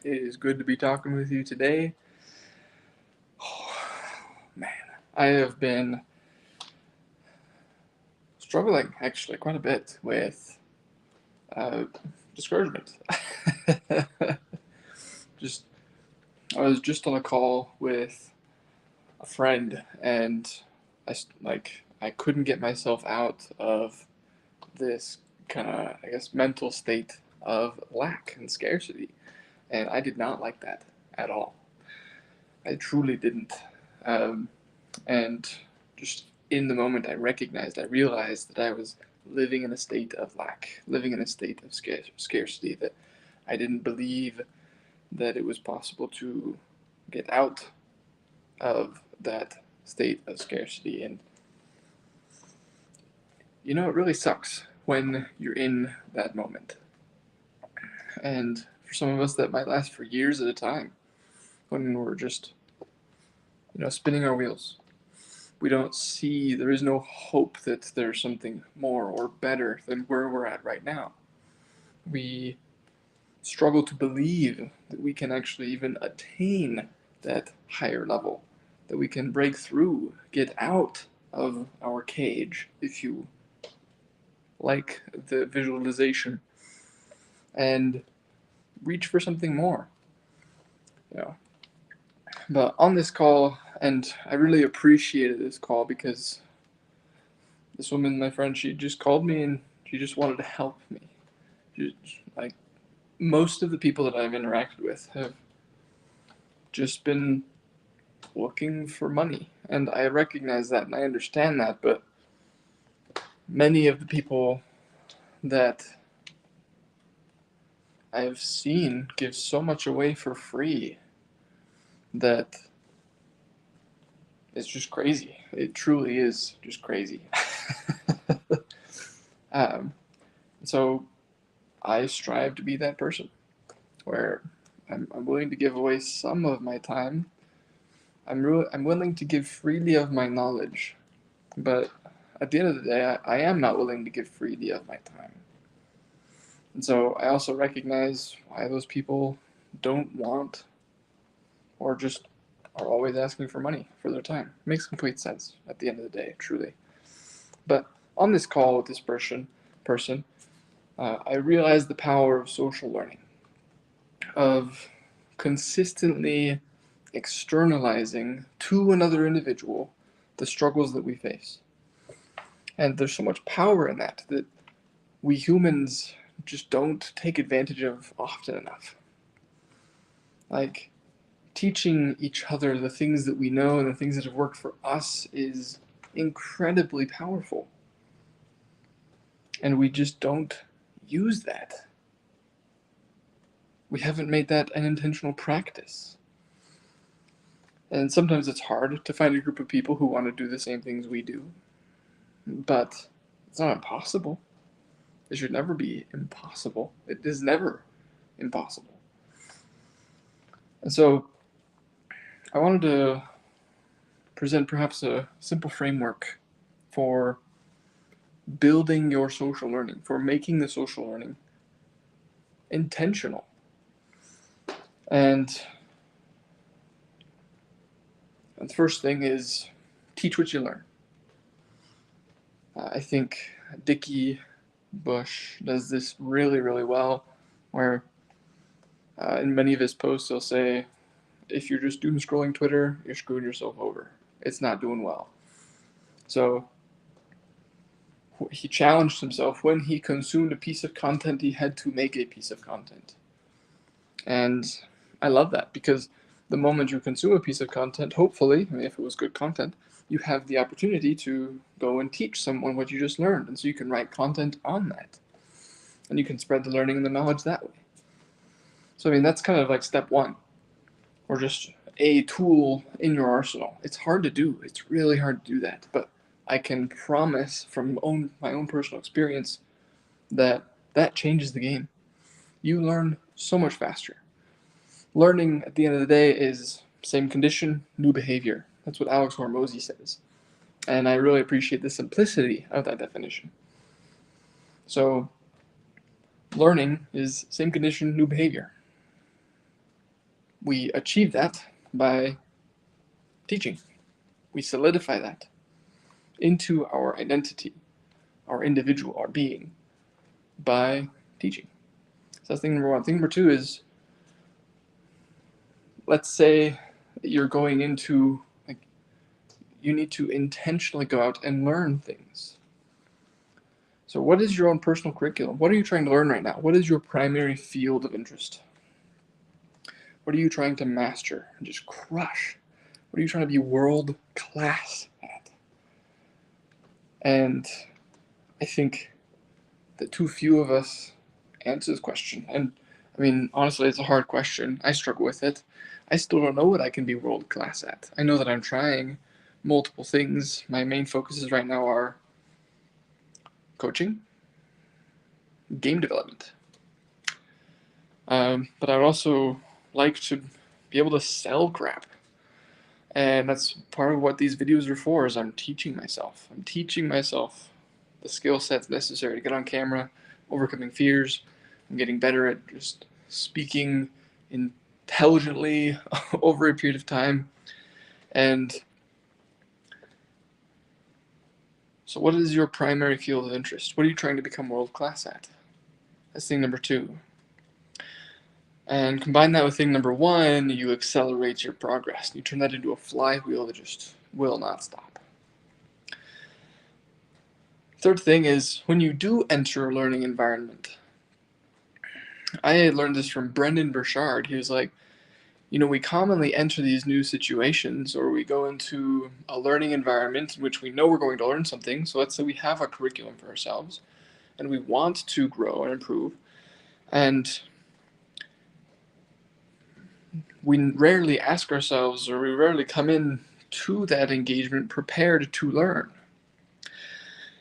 It is good to be talking with you today. Oh, man, I have been struggling actually quite a bit with uh, discouragement. just I was just on a call with a friend, and I couldn't get myself out of this kind of, I guess, mental state of lack and scarcity, and I did not like that at all. I truly didn't. Um, and just in the moment, I realized that I was living in a state of lack, living in a state of scarcity, that I didn't believe that it was possible to get out of that state of scarcity. And it really sucks when you're in that moment. And for some of us, that might last for years at a time when we're just, spinning our wheels. We don't see, there is no hope that there's something more or better than where we're at right now. We struggle to believe that we can actually even attain that higher level, that we can break through, get out of our cage, if you like the visualization, and reach for something more. You know. But on this call, and I really appreciated this call because this woman, my friend, she just called me and she just wanted to help me. She, like most of the people that I've interacted with have just been looking for money, and I recognize that and I understand that. But many of the people that I've seen give so much away for free that it's just crazy. It truly is just crazy. um, so I strive to be that person where I'm willing to give away some of my time. I'm willing to give freely of my knowledge, but at the end of the day, I am not willing to give freely of my time. And so I also recognize why those people don't want, or just are always asking for money for their time. It makes complete sense at the end of the day, truly. But on this call with this person, I realized the power of social learning, of consistently externalizing to another individual the struggles that we face. And there's so much power in that we humans just don't take advantage of often enough. Like, teaching each other the things that we know and the things that have worked for us is incredibly powerful. And we just don't use that. We haven't made that an intentional practice. And sometimes it's hard to find a group of people who want to do the same things we do. But it's not impossible. It should never be impossible. It is never impossible. And so I wanted to present perhaps a simple framework for building your social learning, for making the social learning intentional. And the first thing is teach what you learn. I think Dickie Bush does this really, really well, where in many of his posts he'll say, if you're just doom scrolling Twitter, you're screwing yourself over. It's not doing well. So he challenged himself when he consumed a piece of content, he had to make a piece of content. And I love that because the moment you consume a piece of content, hopefully, if it was good content, you have the opportunity to go and teach someone what you just learned. And so you can write content on that. And you can spread the learning and the knowledge that way. So, that's kind of like step one, or just a tool in your arsenal. It's hard to do. It's really hard to do that. But I can promise from my own personal experience that changes the game. You learn so much faster. Learning at the end of the day is same condition, new behavior. That's what Alex Hormozy says. And I really appreciate the simplicity of that definition. So, learning is same condition, new behavior. we achieve that by teaching. We solidify that into our identity, our individual, our being, by teaching. So that's thing number one. Thing number two is, let's say you're going into, like, you need to intentionally go out and learn things. So what is your own personal curriculum? What are you trying to learn right now? What is your primary field of interest? What are you trying to master and just crush? What are you trying to be world class at? And I think that too few of us answer this question. And I mean, honestly, it's a hard question. I struggle with it. I still don't know what I can be world class at. I know that I'm trying multiple things. My main focuses right now are coaching, game development. But I would also like to be able to sell crap. And that's part of what these videos are for, is I'm teaching myself. I'm teaching myself the skill sets necessary to get on camera, overcoming fears. I'm getting better at just speaking intelligently over a period of time. And so what is your primary field of interest? What are you trying to become world class at? That's thing number two. And combine that with thing number one, you accelerate your progress. You turn that into a flywheel that just will not stop. Third thing is, when you do enter a learning environment, I learned this from Brendan Burchard. He was like, we commonly enter these new situations, or we go into a learning environment in which we know we're going to learn something. So let's say we have a curriculum for ourselves and we want to grow and improve. And we rarely ask ourselves, or we rarely come in to that engagement prepared to learn.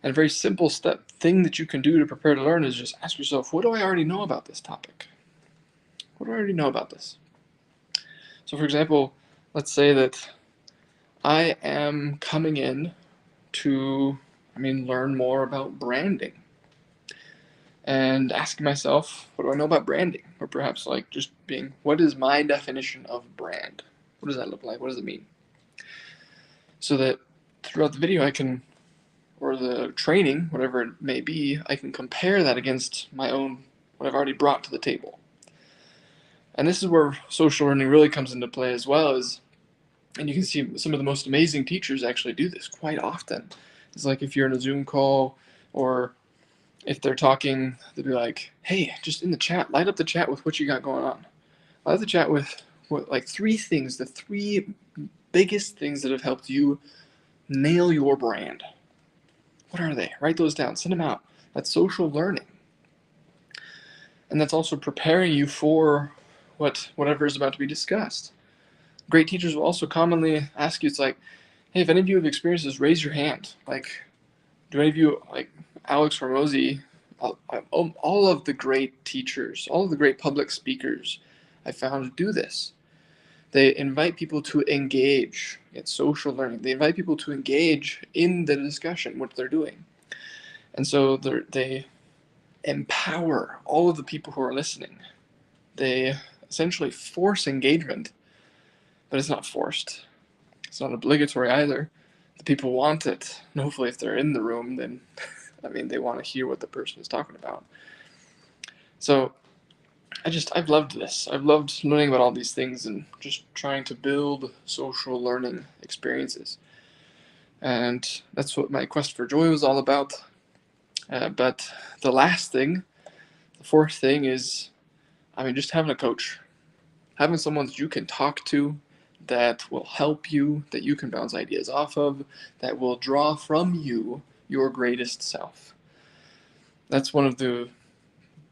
And a very simple thing that you can do to prepare to learn is just ask yourself, what do I already know about this topic? What do I already know about this? So for example, let's say that I am coming in to, learn more about branding. And asking myself, what do I know about branding? Or perhaps like just being, what is my definition of brand? What does that look like? What does it mean? So that throughout the video I can, or the training, whatever it may be, I can compare that against my own, what I've already brought to the table. And this is where social learning really comes into play as well, and you can see some of the most amazing teachers actually do this quite often. It's like if you're in a Zoom call, or if they're talking, they'll be like, hey, just in the chat, light up the chat with what you got going on. Light up the chat with three things, the three biggest things that have helped you nail your brand. What are they? Write those down, send them out. That's social learning. And that's also preparing you for whatever is about to be discussed. Great teachers will also commonly ask you, it's like, hey, if any of you have experienced this, raise your hand. Like, do any of you, like Alex Hormozi, all of the great teachers, all of the great public speakers I found do this. They invite people to engage. It's social learning. They invite people to engage in the discussion, what they're doing. And so they empower all of the people who are listening. They essentially force engagement, but it's not forced. It's not obligatory either. The people want it. And hopefully if they're in the room, then they want to hear what the person is talking about. So I've loved this. I've loved learning about all these things and just trying to build social learning experiences. And that's what my Quest for Joy was all about. But the last thing, the fourth thing is, just having a coach. Having someone that you can talk to, that will help you, that you can bounce ideas off of, that will draw from you your greatest self. That's one of the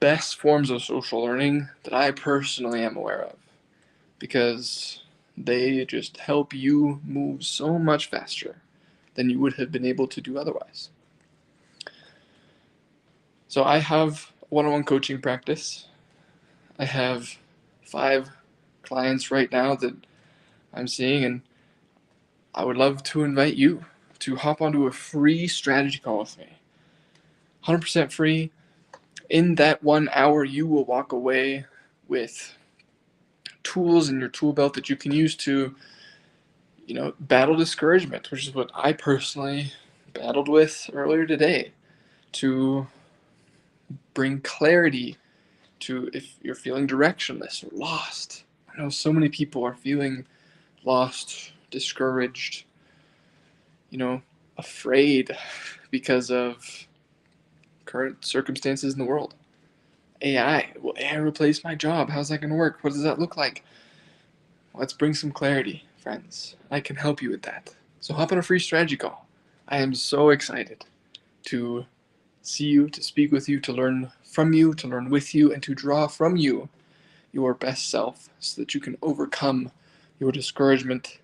best forms of social learning that I personally am aware of, because they just help you move so much faster than you would have been able to do otherwise. So I have one-on-one coaching practice. I have 5 clients right now that I'm seeing, and I would love to invite you to hop onto a free strategy call with me. 100% free. In that 1 hour, you will walk away with tools in your tool belt that you can use to, battle discouragement, which is what I personally battled with earlier today, to bring clarity to if you're feeling directionless or lost. I know so many people are feeling lost, discouraged, afraid because of current circumstances in the world. AI, will AI replace my job? How's that going to work? What does that look like? Let's bring some clarity, friends. I can help you with that. So hop on a free strategy call. I am so excited to see you, to speak with you, to learn from you, to learn with you, and to draw from you your best self so that you can overcome your discouragement